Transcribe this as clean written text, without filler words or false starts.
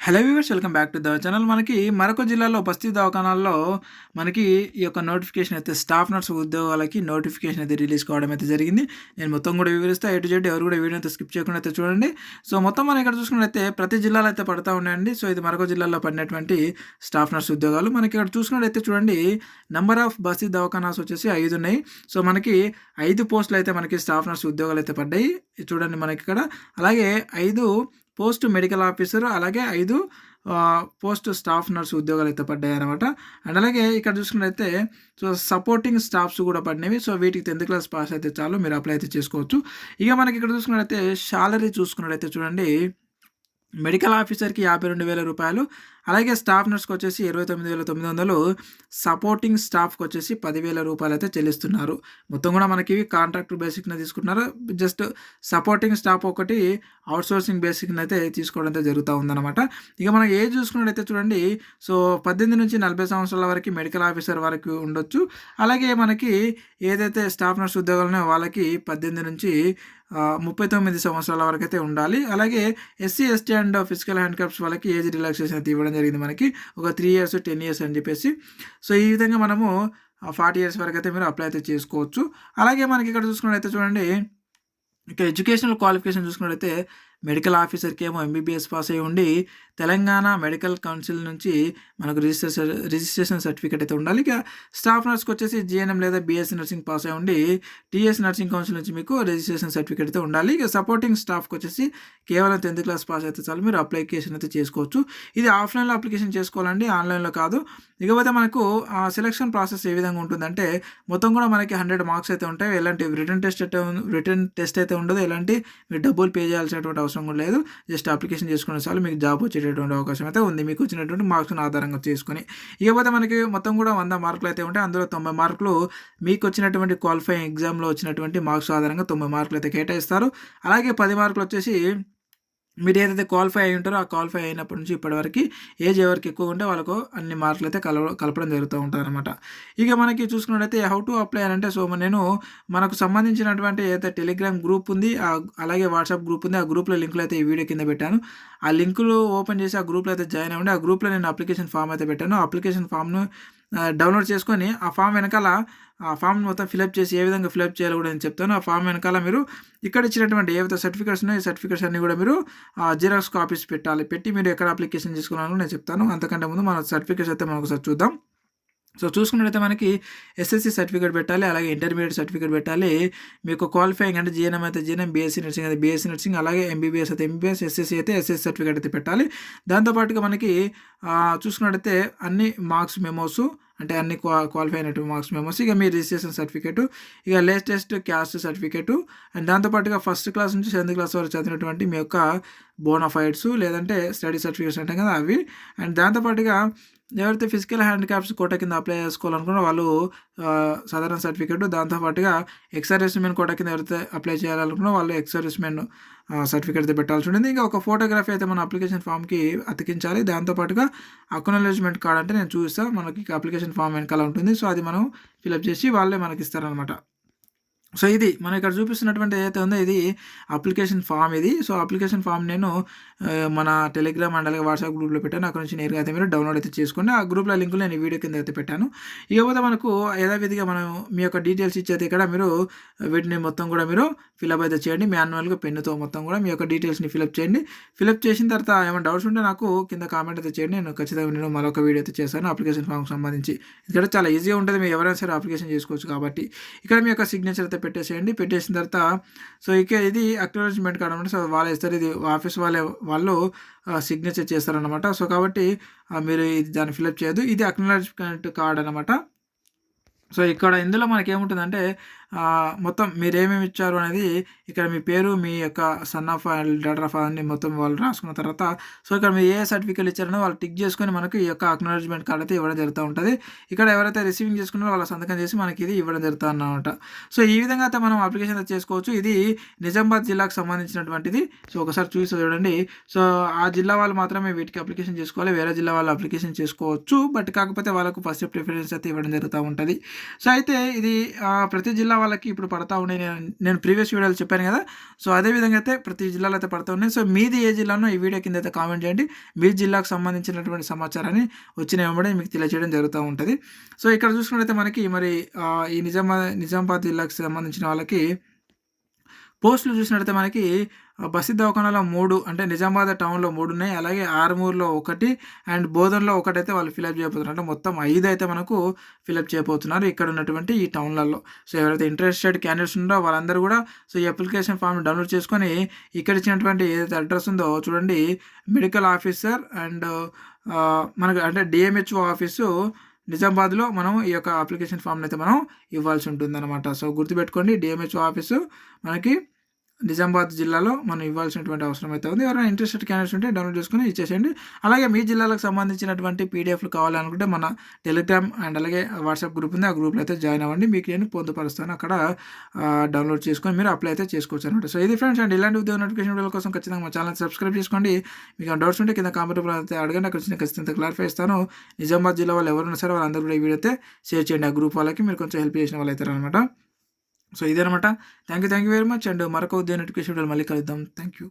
Hello viewers, welcome back to the channel. మనకి మరొక జిల్లాలో బస్తీ దవాఖానాల్లో మనకి ఈ యొక్క నోటిఫికేషన్ అయితే స్టాఫ్ నర్స్ ఉద్యోగాలకి నోటిఫికేషన్ అయితే రిలీజ్ కావడం అయితే జరిగింది. నేను మొత్తం కూడా వివరిస్తా A to Z. ఎవరు కూడా వీడియో అయితే స్కిప్ చేయకుండా అయితే చూడండి. సో మొత్తం మనం ఇక్కడ చూసుకున్నట్లయితే ప్రతి జిల్లాలో అయితే పడతా ఉన్నాయండి. సో ఇది మరొక జిల్లాలో పడినటువంటి స్టాఫ్ నర్స్ ఉద్యోగాలు. మనకి ఇక్కడ చూసుకున్నట్లయితే చూడండి, నెంబర్ ఆఫ్ బస్తీ దవాఖానాస్ వచ్చేసి 5 ఉన్నాయి. సో మనకి 5 పోస్టులు అయితే మనకి స్టాఫ్ నర్స్ ఉద్యోగాలు అయితే పడ్డాయి. చూడండి మనకి ఇక్కడ. అలాగే 5 పోస్ట్ మెడికల్ ఆఫీసర్, అలాగే 5 పోస్ట్ స్టాఫ్ నర్స్ ఉద్యోగాలు అయితే పడ్డాయి అనమాట. అండ్ అలాగే ఇక్కడ చూసుకున్నట్లయితే సో సపోర్టింగ్ స్టాఫ్స్ కూడా పడినవి. సో వీటికి 10th క్లాస్ పాస్ అయితే చాలు, మీరు అప్లై అయితే చేసుకోవచ్చు. ఇక మనకి ఇక్కడ చూసుకున్నట్లయితే శాలరీ చూసుకున్నట్లయితే చూడండి, మెడికల్ ఆఫీసర్కి 52,000 రూపాయలు, అలాగే స్టాఫ్ నర్స్కి వచ్చేసి 29,900, సపోర్టింగ్ స్టాఫ్కి వచ్చేసి 10,000 రూపాయలు అయితే చెల్లిస్తున్నారు. మొత్తం కూడా మనకి కాంట్రాక్ట్ బేసిక్న తీసుకుంటున్నారు. జస్ట్ సపోర్టింగ్ స్టాఫ్ ఒకటి అవుట్సోర్సింగ్ బేసిక్ని అయితే తీసుకోవడం అయితే జరుగుతూ ఉందన్నమాట. ఇక మనం ఏజ్ చూసుకున్నట్టయితే చూడండి, సో 18 నుంచి 40 సంవత్సరాల వరకు మెడికల్ ఆఫీసర్ వరకు ఉండొచ్చు. అలాగే మనకి ఏదైతే స్టాఫ్ నర్స్ ఉద్యోగాలు ఉన్నాయో వాళ్ళకి 18 నుంచి 39 సంవత్సరాల వరకు అయితే ఉండాలి. అలాగే SC, ST and physical handicaps వాళ్ళకి ఏజ్ రిలాక్సేషన్ అయితే ఇవ్వడం జరిగింది మనకి. ఒక 3 ఇయర్స్ 10 ఇయర్స్ అని చెప్పేసి. సో ఈ విధంగా మనము 40 ఇయర్స్ వరకు అయితే మీరు అప్లై అయితే చేసుకోవచ్చు. అలాగే మనకి ఇక్కడ చూసుకున్నట్లయితే చూడండి, ఇక ఎడ్యుకేషనల్ క్వాలిఫికేషన్ చూసుకున్నట్లయితే మెడికల్ ఆఫీసర్కి ఏమో MBBS పాస్ అయ్యి ఉండి తెలంగాణ మెడికల్ కౌన్సిల్ నుంచి మనకు రిజిస్ట్రేషన్ సర్టిఫికేట్ అయితే ఉండాలి. ఇక స్టాఫ్ నర్స్కి వచ్చేసి GNM లేదా BSc నర్సింగ్ పాస్ అయ్యి ఉండి TS నర్సింగ్ కౌన్సిల్ నుంచి మీకు రిజిస్ట్రేషన్ సర్టిఫికేట్ అయితే ఉండాలి. ఇక సపోర్టింగ్ స్టాఫ్కి వచ్చేసి కేవలం 10th క్లాస్ పాస్ అయితే చాలు, మీరు అప్లికేషన్ అయితే చేసుకోవచ్చు. ఇది ఆఫ్లైన్లో అప్లికేషన్ చేసుకోవాలండి, ఆన్లైన్లో కాదు. ఇకపోతే మనకు సెలక్షన్ ప్రాసెస్ ఏ విధంగా ఉంటుందంటే, మొత్తం కూడా మనకి 100 మార్క్స్ అయితే ఉంటాయి. ఎలాంటి రిటర్న్ టెస్ట్ అయితే ఉండదు. ఎలాంటి మీరు డబ్బులు పే చేయాల్సినటువంటి అవసరం కూడా లేదు. జస్ట్ అప్లికేషన్ చేసుకునే చాలు, మీకు జాబ్ వచ్చేటటువంటి అవకాశం అయితే ఉంది, మీకు వచ్చినటువంటి మార్క్స్ని ఆధారంగా చేసుకొని. ఇకపోతే మనకి మొత్తం కూడా 100 మార్కులు అయితే ఉంటాయి. అందులో 90 మార్కులు మీకు వచ్చినటువంటి క్వాలిఫైయింగ్ ఎగ్జామ్లో వచ్చినటువంటి మార్క్స్ ఆధారంగా 90 మార్కులు అయితే కేటాయిస్తారు. అలాగే 10 మార్కులు వచ్చేసి మీరు ఏదైతే క్వాలిఫై అయి ఉంటారో ఆ క్వాలిఫై అయినప్పటి నుంచి ఇప్పటివరకు ఏజ్ ఎవరికి ఎక్కువ ఉంటే వాళ్ళకు అన్ని మార్కులు అయితే కలపడం జరుగుతూ ఉంటుంది అనమాట. ఇక మనకి చూసుకున్నట్టయితే హౌ టు అప్లై అంటే, సో నేను మనకు సంబంధించినటువంటి ఏదైతే టెలిగ్రామ్ గ్రూప్ ఉంది, అలాగే వాట్సాప్ గ్రూప్ ఉంది, ఆ గ్రూప్లో లింకులు అయితే ఈ వీడియో కింద పెట్టాను. ఆ లింకులు ఓపెన్ చేసి ఆ గ్రూప్లో అయితే జాయిన్ అవ్వండి. ఆ గ్రూప్లో నేను అప్లికేషన్ ఫామ్ అయితే పెట్టాను. అప్లికేషన్ ఫామ్ను డౌన్లోడ్ చేసుకొని ఆ ఫామ్ వెనకాల ఆ ఫామ్ మొత్తం ఫిలప్ చేసి ఏ విధంగా ఫిలప్ చేయాలో కూడా నేను చెప్తాను. ఆ ఫామ్ వెనకాల మీరు ఇక్కడ ఇచ్చినటువంటి ఏవైతే సర్టిఫికేట్స్ ఉన్నాయో ఈ సర్టిఫికేట్స్ అన్ని కూడా మీరు జిరాక్స్ కాపీస్ పెట్టి మీరు ఎక్కడ అప్లికేషన్ చేసుకోవాలో నేను చెప్తాను. అంతకంటే ముందు మన సర్టిఫికేట్స్ అయితే మనం ఒకసారి చూద్దాం. సో చూసుకున్నట్లయితే మనకి SSC సర్టిఫికేట్ పెట్టాలి, అలాగే ఇంటర్మీడియట్ సర్టిఫికేట్ పెట్టాలి. మీకు క్వాలిఫైయింగ్ అంటే GNM అయితే GNM, BSc నర్సింగ్ అయితే BSc నర్సింగ్, అలాగే MBBS అయితే MBBS, SSC అయితే SSC సర్టిఫికేట్ అయితే పెట్టాలి. దాంతోపాటుగా మనకి చూసుకున్నట్టయితే అన్ని మార్క్స్ మెమోస్, అంటే అన్ని క్వాలిఫై అయినటువంటి మార్క్స్ మెమోస్, ఇక మీ రిజిస్ట్రేషన్ సర్టిఫికేటు, ఇక లేటెస్ట్ క్యాస్ట్ సర్టిఫికేటు, అండ్ దాంతోపాటుగా 1st క్లాస్ నుంచి 7th క్లాస్ వరకు చదివినటువంటి మీ యొక్క బోనాఫైడ్స్ లేదంటే స్టడీ సర్టిఫికేట్స్ అంటాం కదా అవి. అండ్ దాంతోపాటుగా ఎవరైతే ఫిజికల్ హ్యాండిక్యాప్స్ కోటా కింద అప్లై చేసుకోవాలనుకున్నారో వాళ్ళు సాధారణ సర్టిఫికేట్, దాంతోపాటుగా ఎక్స్ సర్వీస్ మెన్ కోటా కింద ఎవరైతే అప్లై చేయాలనుకున్నారో వాళ్ళు ఎక్స్ సర్వీస్ మెన్ సర్టిఫికేట్ అయితే పెట్టాల్సి ఉంటుంది. ఇంకా ఒక ఫోటోగ్రఫీ అయితే మన అప్లికేషన్ ఫామ్కి అతికించాలి. దాంతోపాటుగా అక్నాలెడ్జ్మెంట్ కార్డ్ అంటే నేను చూపిస్తాను, మనకి అప్లికేషన్ ఫామ్ వెనకాల ఉంటుంది. సో అది మనం ఫిలప్ చేసి వాళ్ళే మనకి ఇస్తారనమాట. సో ఇది మనం ఇక్కడ చూపిస్తున్నటువంటి ఏదైతే ఉందో ఇది అప్లికేషన్ ఫామ్ ఇది. సో అప్లికేషన్ ఫామ్ నేను మన టెలిగ్రామ్ అండ్ అలాగే వాట్సాప్ గ్రూప్లో పెట్టాను. అక్కడ నుంచి నేరుగా అయితే మీరు డౌన్లోడ్ అయితే చేసుకోండి. ఆ గ్రూప్లో లింకులు నేను ఈ వీడియో కింద అయితే పెట్టాను. ఇకపోతే మనకు యథావిధిగా మనం మీ యొక్క డీటెయిల్స్ ఇచ్చేది ఇక్కడ మీరు వీటిని మొత్తం కూడా మీరు ఫిలప్ అయితే చేయండి. మాన్యువల్గా పెన్నుతో మొత్తం కూడా మీ యొక్క డీటెయిల్స్ని ఫిలప్ చేయండి. ఫిలప్ చేసిన తర్వాత ఏమైనా డౌట్స్ ఉంటే నాకు కింద కామెంట్ అయితే చేయండి. నేను ఖచ్చితంగా నేను మరొక వీడియో అయితే చేశాను అప్లికేషన్ ఫామ్కి సంబంధించి. ఇక్కడ చాలా ఈజీగా ఉంటుంది, మీరు ఎవరైనా సరే అప్లికేషన్ చేసుకోవచ్చు. కాబట్టి ఇక్కడ మీ యొక్క సిగ్నేచర్ అయితే పెట్టేసేయండి. పెట్టేసిన తర్వాత సో ఇక ఇది అక్నాలెడ్జ్మెంట్ కార్డ్ అనమాట. సో వాళ్ళు ఇస్తారు, ఇది ఆఫీస్ వాళ్ళు సిగ్నేచర్ చేస్తారనమాట. సో కాబట్టి మీరు ఇది దాన్ని ఫిలప్ చేయదు, ఇది అక్నాలెడ్జ్మెంట్ కార్డ్ అనమాట. సో ఇక్కడ ఇందులో మనకి ఏముంటుందంటే మొత్తం మీరు ఏమేమి ఇచ్చారు అనేది ఇక్కడ మీ పేరు, మీ యొక్క సన్ ఆఫ్ డాటర్ ఆఫ్ అన్ని మొత్తం వాళ్ళు రాసుకున్న తర్వాత సో ఇక్కడ మీరు ఏ సర్టిఫికేట్ ఇచ్చారో వాళ్ళు టిక్ చేసుకొని మనకి ఈ యొక్క అక్నాలెడ్జ్మెంట్ కార్డ్ అయితే ఇవ్వడం జరుగుతూ ఉంటుంది. ఇక్కడ ఎవరైతే రిసీవింగ్ చేసుకున్నారో వాళ్ళ సంతకం చేసి మనకి ఇది ఇవ్వడం జరుగుతుంది అన్నమాట. సో ఈ విధంగా అయితే మనం అప్లికేషన్ అయితే చేసుకోవచ్చు. ఇది నిజామాబాద్ జిల్లాకు సంబంధించినటువంటిది. సో ఒకసారి చూసి చూడండి. సో ఆ జిల్లా వాళ్ళు మాత్రమే వీటికి అప్లికేషన్ చేసుకోవాలి, వేరే జిల్లా వాళ్ళు అప్లికేషన్ చేసుకోవచ్చు. బట్ కాకపోతే వాళ్ళకు ఫస్ట్ ప్రిఫరెన్స్ అయితే ఇవ్వడం జరుగుతూ ఉంటుంది. సో అయితే ఇది ప్రతి జిల్లా వాళ్ళకి ఇప్పుడు పడతా ఉన్నాయి. నేను ప్రీవియస్ వీడియోలో చెప్పాను కదా! సో, అదే విధంగా అయితే ప్రతి జిల్లాలో అయితే పడతా ఉన్నాయి. సో, మీది ఏ జిల్లానో ఈ వీడియో కింద అయితే కామెంట్ చేయండి. మీ జిల్లాకు సంబంధించినటువంటి సమాచారాన్ని వచ్చిన వెంబడే మీకు తెలియజేయడం జరుగుతూ ఉంటది. సో, ఇక్కడ చూసుకున్నట్టయితే మనకి మరి ఈ నిజామాబాద్ జిల్లాకు సంబంధించిన వాళ్ళకి పోస్టులు చూసినట్టయితే మనకి బస్తీ దవాఖానాలో 3 అంటే నిజామాబాద్ టౌన్‌లో 3 ఉన్నాయి. అలాగే ఆరుమూరులో 1 అండ్ బోధన్‌లో ఒకటైతే వాళ్ళు ఫిలప్ చేయబోతున్నారు. అంటే మొత్తం 5 అయితే మనకు ఫిలప్ చేయబోతున్నారు ఇక్కడ ఉన్నటువంటి ఈ టౌన్‌లలో. సో, ఎవరైతే ఇంట్రెస్టెడ్ క్యాండిడేట్స్ ఉన్నారో వాళ్ళందరూ కూడా సో, ఈ అప్లికేషన్ ఫామ్‌ని డౌన్‌లోడ్ చేసుకొని ఇక్కడ ఇచ్చినటువంటి ఏదైతే అడ్రస్ ఉందో చూడండి, మెడికల్ ఆఫీసర్ అండ్ మనకు అంటే డిఎంహెచ్ఓ ఆఫీసు నిజామాబాద్‌లో మనం ఈ యొక్క అప్లికేషన్ ఫామ్‌ని అయితే మనం ఇవ్వాల్సి ఉంటుందన్నమాట. సో, గుర్తుపెట్టుకోండి, డిఎంహెచ్ఓ ఆఫీసు మనకి నిజామాబాద్ జిల్లాలో మనం ఇవ్వాల్సినటువంటి అవసరం అయితే ఉంది. ఎవరైనా ఇంట్రెస్టెడ్ క్యాండిడేట్స్ ఉంటే డౌన్లోడ్ చేసుకొని ఇచ్చేసేయండి. అలాగే మీ జిల్లాలకు సంబంధించినటువంటి పీడిఎఫ్‌లు కావాలనుకుంటే మన టెలిగ్రామ్ అండ్ అలాగే వాట్సాప్ గ్రూప్ ఉంది. ఆ గ్రూప్‌లో అయితే జాయిన్ అవ్వండి. మీకు నేను పొందుపరుస్తాను. అక్కడ డౌన్లోడ్ చేసుకొని మీరు అప్లై అయితే చేసుకోవచ్చు అనమాట. సో, ఇది ఫ్రెండ్స్ అండ్ ఇలాంటి ఉద్యోగ నోటిఫికేషన్ వీడియోల కోసం ఖచ్చితంగా మా ఛానల్ సబ్స్క్రైబ్ చేసుకోండి. మీకు ఏమైనా డౌట్స్ ఉంటే కింద కామెంట్ రూపంలో అయితే అడగండి. అక్కడ వచ్చిన ఖచ్చితంగా క్లారిఫై ఇస్తాను. నిజామాబాద్ జిల్లా వాళ్ళు ఎవరున్నా సరే వాళ్ళందరూ కూడా ఈ వీడియో అయితే షేర్ చేయండి. ఆ గ్రూప్ వాళ్ళకి మీరు కొంచెం హెల్ప్ చేసిన వాళ్ళు అవుతారనమాట. సో, ఇదనమాట. Thank you very much and మరొక ఉద్యోగ నోటిఫికేషన్ వీడియోలో మళ్ళీ కలుద్దాం. Thank you.